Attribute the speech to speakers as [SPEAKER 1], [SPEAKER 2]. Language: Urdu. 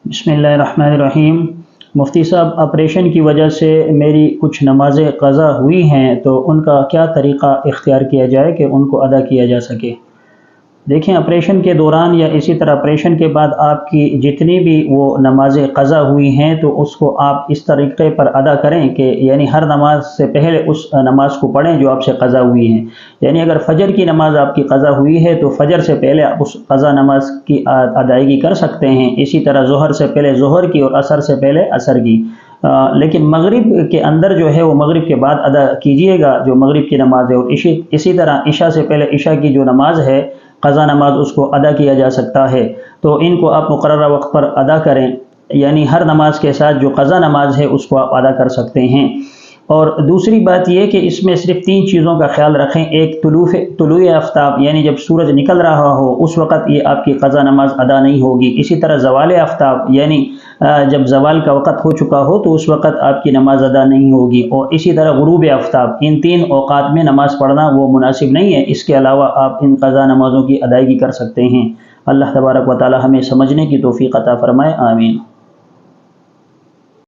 [SPEAKER 1] بسم اللہ الرحمن الرحیم۔ مفتی صاحب، آپریشن کی وجہ سے میری کچھ نمازیں قضا ہوئی ہیں تو ان کا کیا طریقہ اختیار کیا جائے کہ ان کو ادا کیا جا سکے؟ دیکھیں، آپریشن کے دوران یا اسی طرح آپریشن کے بعد آپ کی جتنی بھی وہ نمازیں قضا ہوئی ہیں تو اس کو آپ اس طریقے پر ادا کریں کہ یعنی ہر نماز سے پہلے اس نماز کو پڑھیں جو آپ سے قضا ہوئی ہیں۔ یعنی اگر فجر کی نماز آپ کی قضا ہوئی ہے تو فجر سے پہلے آپ اس قضا نماز کی ادائیگی کر سکتے ہیں، اسی طرح ظہر سے پہلے ظہر کی اور عصر سے پہلے عصر کی۔ لیکن مغرب کے اندر جو ہے وہ مغرب کے بعد ادا کیجئے گا جو مغرب کی نماز ہے، اور اسی طرح عشاء سے پہلے عشاء کی جو نماز ہے قضا نماز اس کو ادا کیا جا سکتا ہے، تو ان کو آپ مقررہ وقت پر ادا کریں، یعنی ہر نماز کے ساتھ جو قضا نماز ہے اس کو آپ ادا کر سکتے ہیں۔ اور دوسری بات یہ کہ اس میں صرف 3 چیزوں کا خیال رکھیں۔ ایک طلوع آفتاب، یعنی جب سورج نکل رہا ہو اس وقت یہ آپ کی قضا نماز ادا نہیں ہوگی۔ اسی طرح زوال آفتاب، یعنی جب زوال کا وقت ہو چکا ہو تو اس وقت آپ کی نماز ادا نہیں ہوگی، اور اسی طرح غروب آفتاب، ان 3 اوقات میں نماز پڑھنا وہ مناسب نہیں ہے۔ اس کے علاوہ آپ ان قضا نمازوں کی ادائیگی کر سکتے ہیں۔ اللہ تبارک و تعالی ہمیں سمجھنے کی توفیق عطا فرمائے، آمین۔